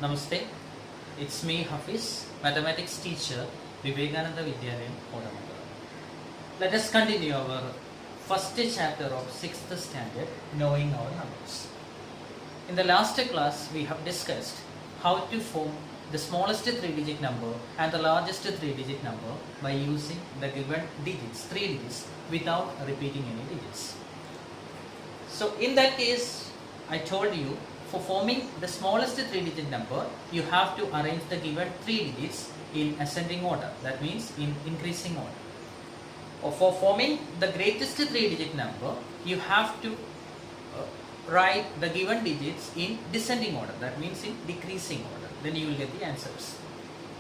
Namaste, it's me Hafiz, mathematics teacher, Vivekananda Vidyalayam, Kodamangala. Let us continue our first chapter of 6th standard, knowing our numbers. In the last class, we have discussed how to form the smallest 3-digit number and the largest 3-digit number by using the given digits, 3 digits, without repeating any digits. So in that case, I told you, for forming the smallest 3-digit number, you have to arrange the given 3 digits in ascending order. That means in increasing order. Or for forming the greatest 3-digit number, you have to write the given digits in descending order. That means in decreasing order. Then you will get the answers.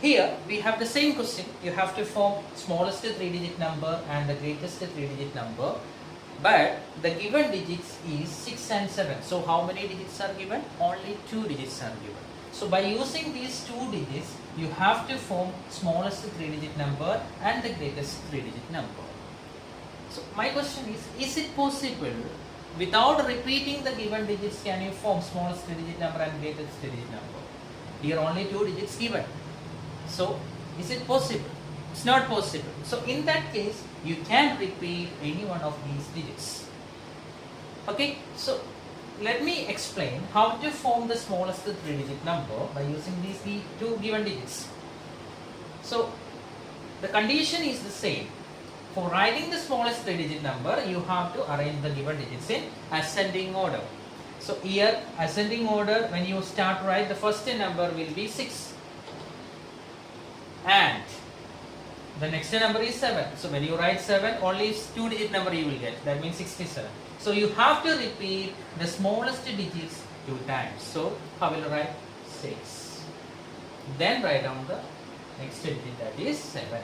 Here we have the same question. You have to form smallest 3-digit number and the greatest 3-digit number. But the given digits is 6 and 7. So how many digits are given? Only 2 digits are given. So by using these 2 digits, you have to form smallest 3-digit number and the greatest 3-digit number. So my question is it possible without repeating the given digits, can you form smallest 3-digit number and greatest 3-digit number? Here only 2 digits given. So is it possible? It's not possible. So in that case, you can repeat any one of these digits. Okay, so let me explain how to form the smallest 3-digit number by using these 2 given digits. So the condition is the same. For writing the smallest 3-digit number, you have to arrange the given digits in ascending order. So here ascending order, when you start write, the first number will be 6 and the next number is 7. So when you write 7, only 2-digit number you will get. That means 67. So you have to repeat the smallest digits 2 times. So how will you write? 6. Then write down the next digit, that is 7.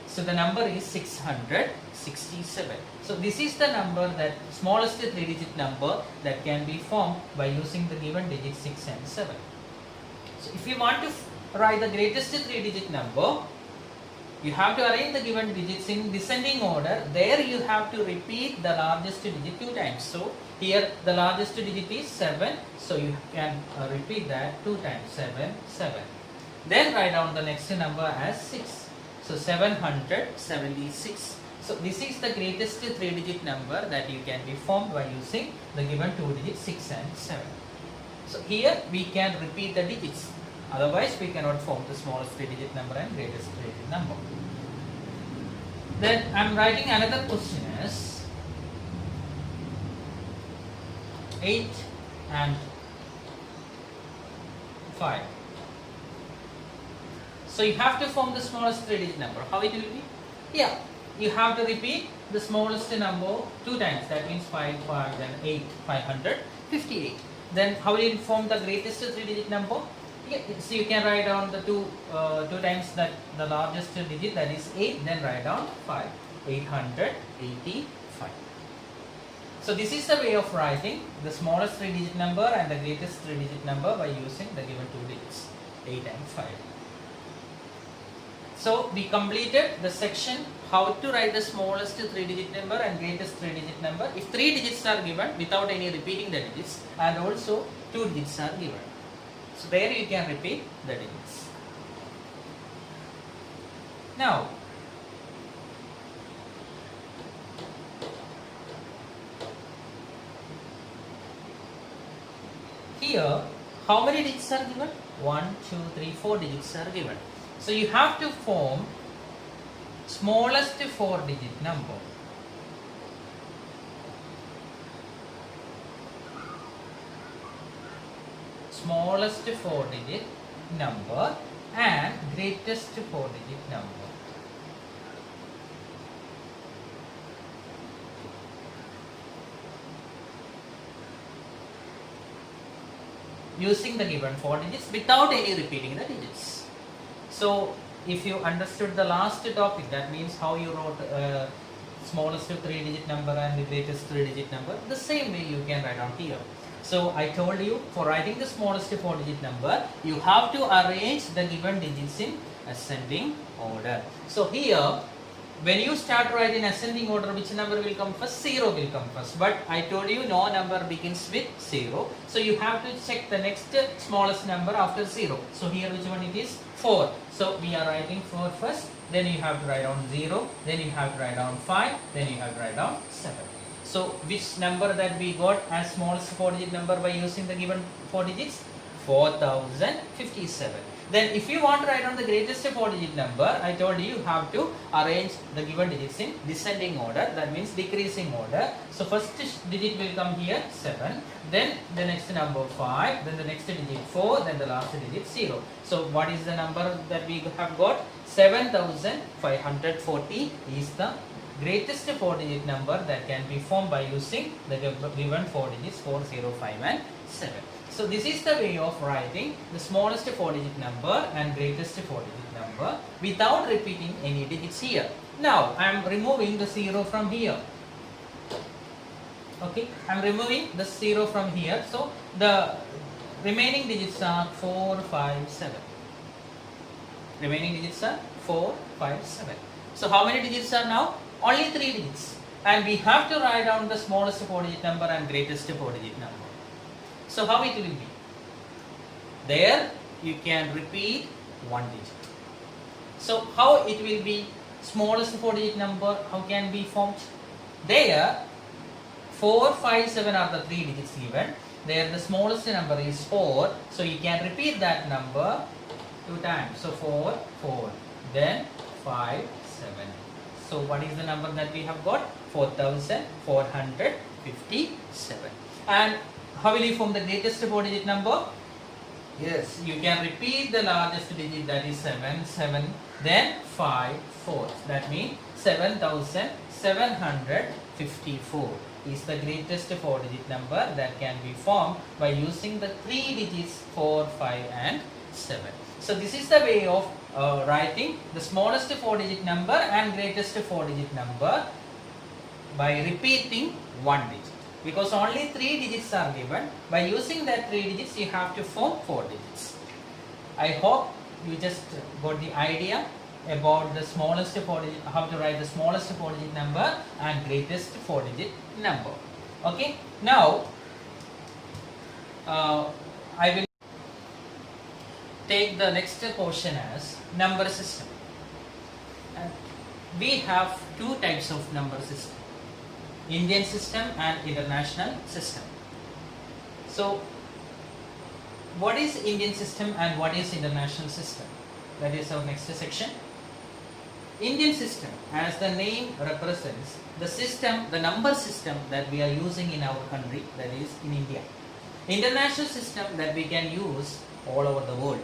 So the number is 667. So this is the number, that smallest 3-digit number that can be formed by using the given digits 6 and 7. So if you want to write the greatest 3-digit number, you have to arrange the given digits in descending order. There you have to repeat the largest digit 2 times. So here the largest digit is 7. So you can repeat that 2 times. 7, 7. Then write down the next number as 6. So 776. So this is the greatest 3-digit number that you can be formed by using the given 2 digits 6 and 7. So here we can repeat the digits. Otherwise, we cannot form the smallest 3-digit number and greatest 3-digit number. Then I am writing another question as 8 and 5. So you have to form the smallest 3-digit number. How it will be? Yeah, you have to repeat the smallest number 2 times. That means 5, 5, then 8, 558. Then how will you form the greatest 3-digit number? Yeah, so you can write down the 2 times that the largest digit, that is 8, then write down 5, 885. So this is the way of writing the smallest 3-digit number and the greatest 3-digit number by using the given 2 digits 8 and 5. So we completed the section how to write the smallest 3-digit number and greatest 3-digit number if 3 digits are given without any repeating the digits, and also 2 digits are given. So there you can repeat the digits. Now, here how many digits are given? 1, 2, 3, 4 digits are given. So you have to form smallest 4-digit number. Smallest 4-digit number and greatest 4-digit number. Using the given 4 digits without any repeating the digits. So if you understood the last topic, that means how you wrote smallest 3-digit number and the greatest 3-digit number, the same way you can write down here. So I told you, for writing the smallest 4-digit number, you have to arrange the given digits in ascending order. So here when you start writing ascending order, which number will come first? 0 will come first. But I told you no number begins with 0. So you have to check the next smallest number after 0. So here which one it is? 4. So we are writing 4 first. Then you have to write down 0. Then you have to write down 5. Then you have to write down 7. So which number that we got as smallest 4-digit number by using the given 4 digits? 4057. Then if you want to write down the greatest 4-digit number, I told you have to arrange the given digits in descending order, that means decreasing order. So first digit will come here 7, then the next number 5, then the next digit 4, then the last digit 0. So what is the number that we have got? 7540 is the greatest 4-digit number that can be formed by using the given 4 digits 4, 0, 5 and 7. So this is the way of writing the smallest 4-digit number and greatest 4-digit number without repeating any digits here. Now I am removing the 0 from here. Okay, I am removing the 0 from here. So the remaining digits are 4, 5, 7. Remaining digits are 4, 5, 7. So how many digits are now? Only 3 digits. And we have to write down the smallest 4-digit number and greatest 4-digit number. So how it will be? There you can repeat 1 digit. So how it will be smallest 4-digit number? How can be formed? There 4, 5, 7 are the 3 digits given. There the smallest number is 4. So you can repeat that number 2 times. So 4, 4. Then 5, 7. So what is the number that we have got? 4457. And how will you form the greatest 4-digit number? Yes, you can repeat the largest digit, that is 7, 7, then 5, 4. That means 7754 is the greatest 4-digit number that can be formed by using the 3 digits 4, 5 and 7. So this is the way of writing the smallest 4-digit number and greatest 4-digit number by repeating 1 digit. Because only 3 digits are given. By using that 3 digits, you have to form 4 digits. I hope you just got the idea about the smallest 4-digit, how to write the smallest 4-digit number and greatest 4-digit number. Okay. Now, I will take the next portion as number system. And we have 2 types of number system. Indian system and international system. So, what is Indian system and what is international system? That is our next section. Indian system, as the name represents, the system, the number system that we are using in our country, that is in India. International system that we can use all over the world.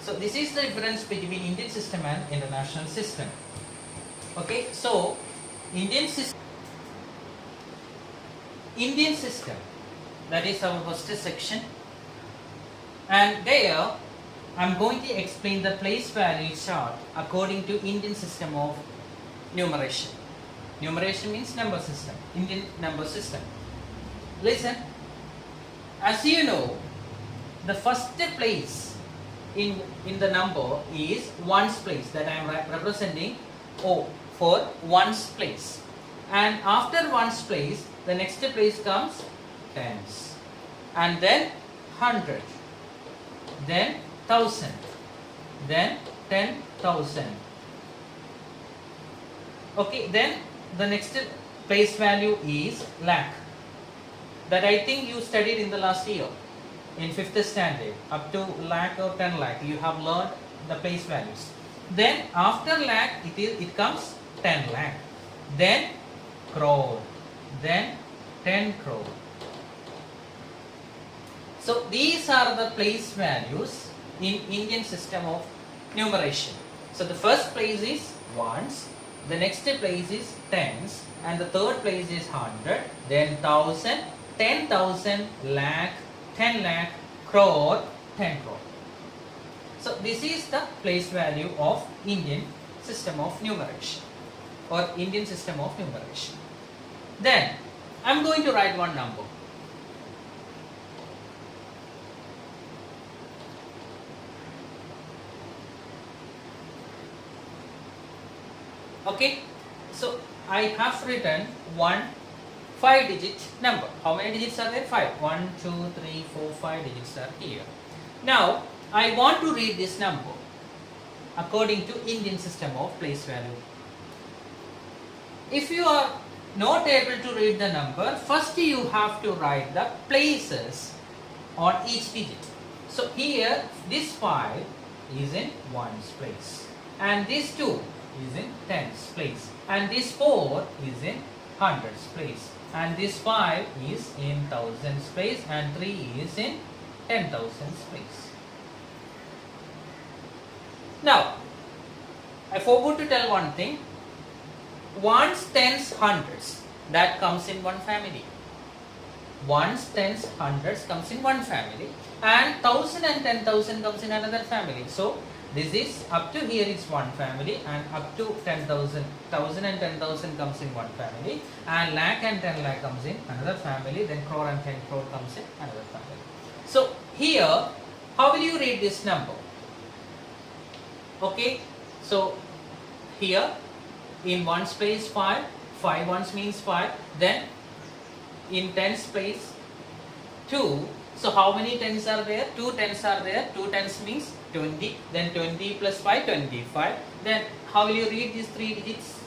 So, this is the difference between Indian system and international system. Okay, so Indian system, that is our first section, and there I am going to explain the place value chart according to Indian system of numeration. Numeration means number system, Indian number system. Listen, as you know, the first place in the number is ones place, that I am representing O for ones place, and after ones place the next place comes tens, and then 100, then 1000, then 10,000. Okay, then the next place value is lakh, that I think you studied in the last year in 5th standard. Up to lakh or 10 lakh you have learned the place values. Then after lakh it comes 10 lakh, then crore, then 10 crore. So these are the place values in Indian system of numeration. So the first place is ones, the next place is tens, and the third place is 100, then 1000, 10,000, lakh, 10 lakh, crore, 10 crore. So this is the place value of Indian system of numeration or Indian system of numeration. Then I am going to write one number. Okay, So I have written one 5-digit number. How many digits are there? 5. 1, 2, 3, 4, 5 digits are here. Now I want to read this number according to Indian system of place value. If you are not able to read the number, first you have to write the places on each digit. So here this 5 is in 1's place, and this 2 is in 10's place, and this 4 is in 100's place, and this 5 is in 1000's place, and 3 is in 10,000's place. Now I forgot to tell one thing. Ones, tens, hundreds, that comes in one family. Ones, tens, hundreds comes in one family, and 1000 and 10,000 comes in another family. So this is up to here is one family, and up to 10,000, 1000 and 10,000 comes in one family, and lakh and 10 lakh comes in another family, then crore and 10 crore comes in another family. So here, how will you read this number? Okay, so here in 1's place 5, 5 ones means 5, then in 10's place 2. So how many 10s are there? 2 10s are there. 2 10s means 20, then 20 plus 5, 25. Then how will you read these 3 digits?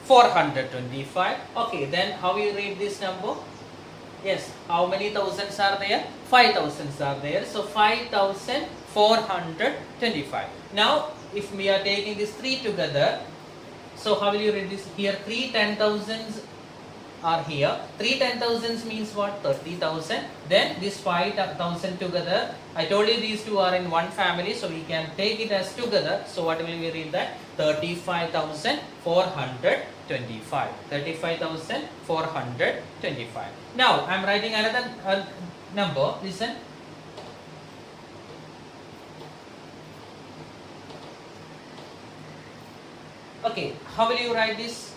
425. Okay, then how will you read this number? Yes, how many thousands are there? 5 thousands are there. So 5,425. Now if we are taking these 3 together, so how will you read this? Here 3 10,000s are here. 3 10,000s means what? 30,000. Then this 5,000 together. I told you these two are in one family, so we can take it as together. So what will we read that? 35,425. 35,425. Now I am writing another number. Listen. Okay, how will you write this?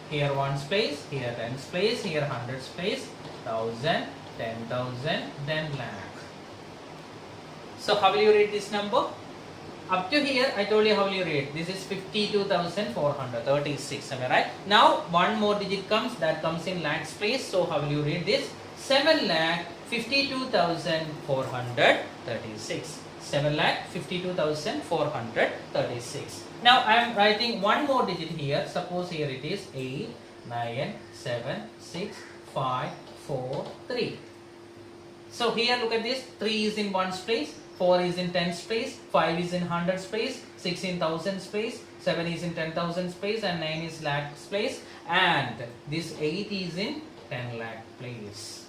Here 1's place, here 10's place, here 100's place, 1,000, 10,000, then lakh. So how will you read this number? Up to here, I told you how will you read. This is 52,436. Am I right? Now one more digit comes, that comes in lakhs place. So how will you read this? 7,52,436. 7,52,436. Now I am writing one more digit here. Suppose here it is 8, 9, 7, 6, 5, 4, 3. So here look at this. 3 is in 1's place, 4 is in 10's place, 5 is in 100's place, 6 in 1000's place, 7 is in 10,000's place, and 9 is lakh's place, and this 8 is in 10 lakh place.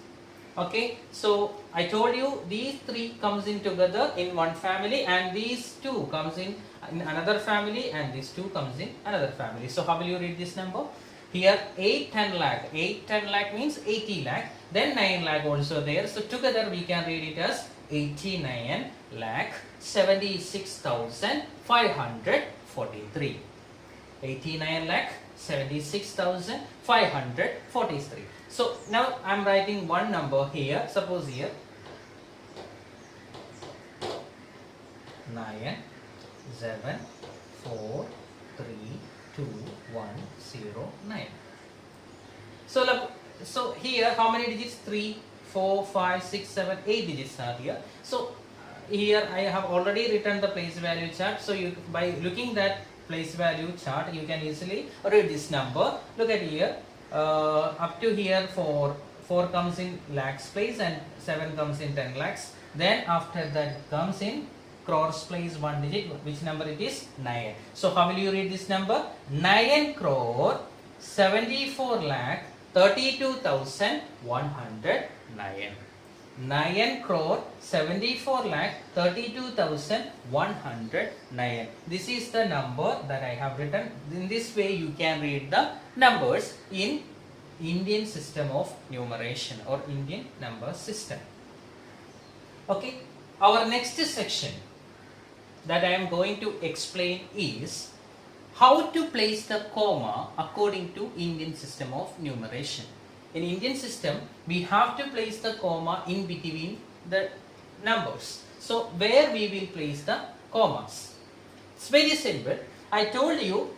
Okay, so I told you these 3 comes in together in one family, and these 2 comes in another family, and this 2 comes in another family. So how will you read this number? Here 8 10 lakh. 8 10 lakh means 80 lakh. Then 9 lakh also there. So together we can read it as 89 lakh 76,543. 89 lakh 76,543. So now I am writing one number here. Suppose here 9 7 4 3 2 1 0 9. So look, so here how many digits? 3 4 5 6 7 8 digits are here. So here I have already written the place value chart. So you, by looking that place value chart, you can easily read this number. Look at here. Up to here 4 comes in lakhs place, and 7 comes in 10 lakhs. Then after that comes in crores place one digit. Which number it is? 9. So how will you read this number? 9 crore 74 lakh 32,109. 9 crore 74 lakh 32,109. This is the number that I have written. In this way you can read the numbers in Indian system of numeration or Indian number system. Okay, our next section that I am going to explain is how to place the comma according to Indian system of numeration. In Indian system, we have to place the comma in between the numbers. So where we will place the commas? It's very simple. I told you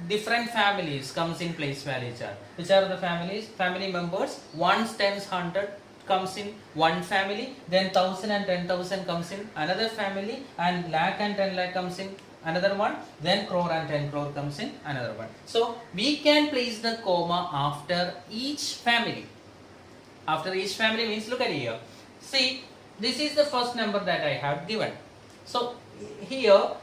different families comes in place value chart. Which are the families? Family members. Ones, tens, hundred comes in one family. Then 1,000 and 10,000 comes in another family, and lakh and 10 lakh comes in another one. Then crore and 10 crore comes in another one. So we can place the comma after each family. After each family means, look at here. See, this is the first number that I have given. So here,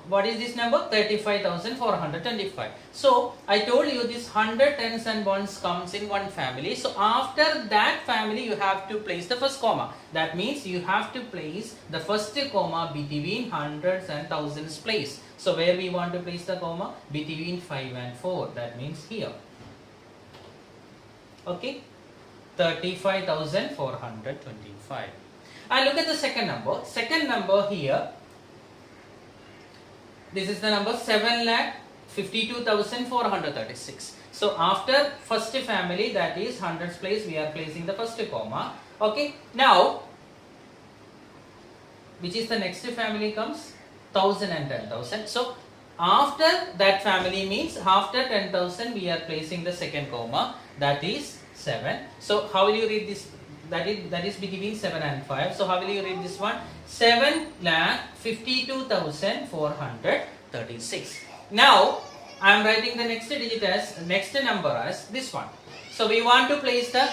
what is this number? 35,425. So I told you this 100 tens and ones comes in one family. So after that family, you have to place the first comma. That means you have to place the first comma between hundreds and thousands place. So where we want to place the comma? Between 5 and 4. That means here. Okay. 35,425. And look at the second number. Second number here. This is the number 7,52,436. So after first family, that is hundreds place, we are placing the first comma. Okay. Now, which is the next family comes? 1,000 and 10,000. So after that family means after 10,000 we are placing the second comma, that is 7. So how will you read this? That is between 7 and 5. So how will you read this one? 7,52,436. Now I am writing the next digit as next number as this one. So we want to place the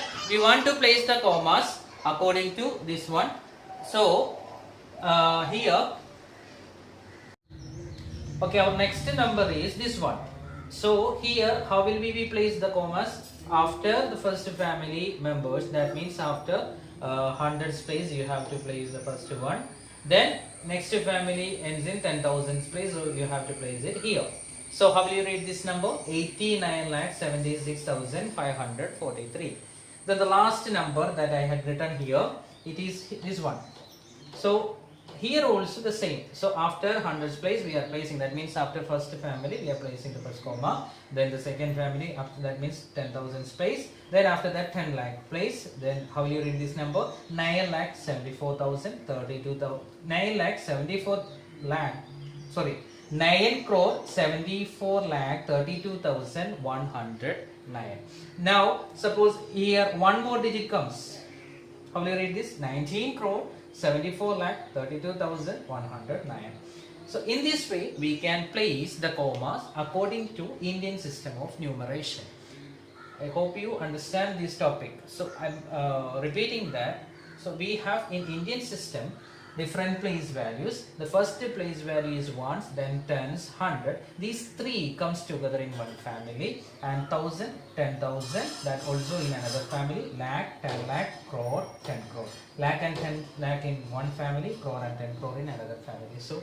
commas according to this one. So here, okay, our next number is this one. So here, how will we place the commas? After the first family members, that means after hundreds place, you have to place the first one. Then next family ends in 10,000 place, so you have to place it here. So how will you read this number? 89,76,543. Then the last number that I had written here, it is this one. So here also the same. So after hundreds place, we are placing, that means after first family we are placing the first comma. Then the second family, after that means 10,000 space. Then after that 10 lakh place. Then how will you read this number? 9 crore 74 lakh 32,109. Now suppose here one more digit comes. How will you read this? 19 crore 74 lakh 32,109. So in this way we can place the commas according to Indian system of numeration. I hope you understand this topic. So I'm repeating that. So we have in Indian system different place values. The first place value is ones, then tens, 100. These three comes together in one family, and 1,000, 10,000, that also in another family, lakh, 10 lakh, crore, 10 crore. Lakh and 10 lakh in one family, crore and 10 crore in another family. So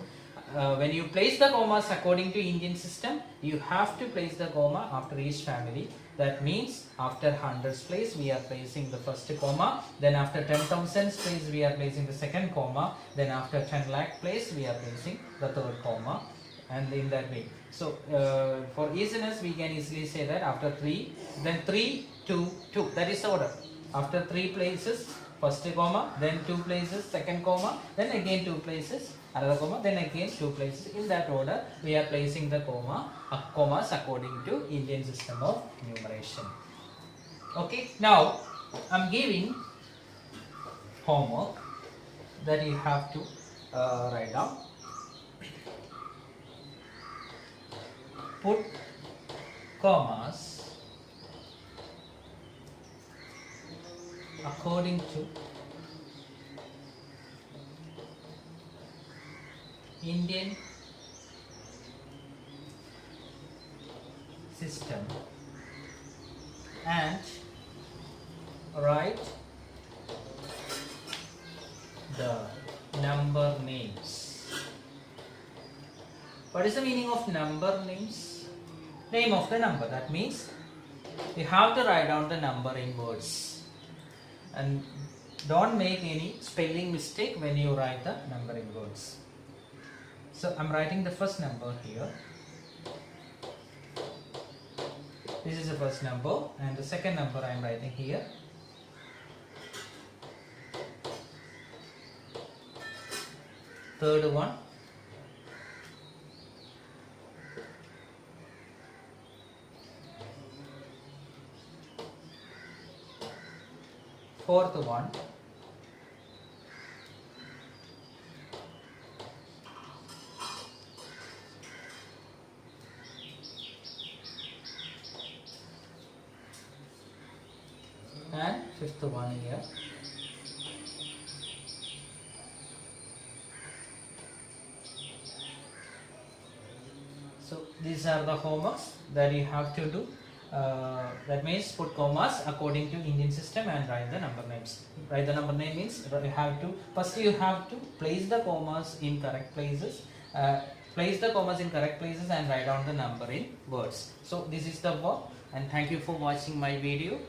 when you place the commas according to Indian system, you have to place the comma after each family. That means after hundreds place we are placing the first comma, then after 10,000 place we are placing the second comma, then after 10 lakh place we are placing the third comma, and in that way. So for easiness we can easily say that after 3, then 3, 2, 2, that is the order. After 3 places first comma, then 2 places second comma, then again 2 places another comma, then again 2 places. In that order we are placing the commas according to Indian system of numeration. Okay, now I'm giving homework that you have to write down. Put commas according to Indian system and write the number names. What is the meaning of number names? Name of the number. That means you have to write down the number in words, and don't make any spelling mistake when you write the number in words. So I'm writing the first number here. This is the first number, and the second number I am writing here. Third one. fourth one. And fifth one here. So these are the homeworks that you have to do. That means put commas according to Indian system and write the number names. Write the number name means you have to place the commas in correct places. Place the commas in correct places and write down the number in words. So this is the work, and thank you for watching my video.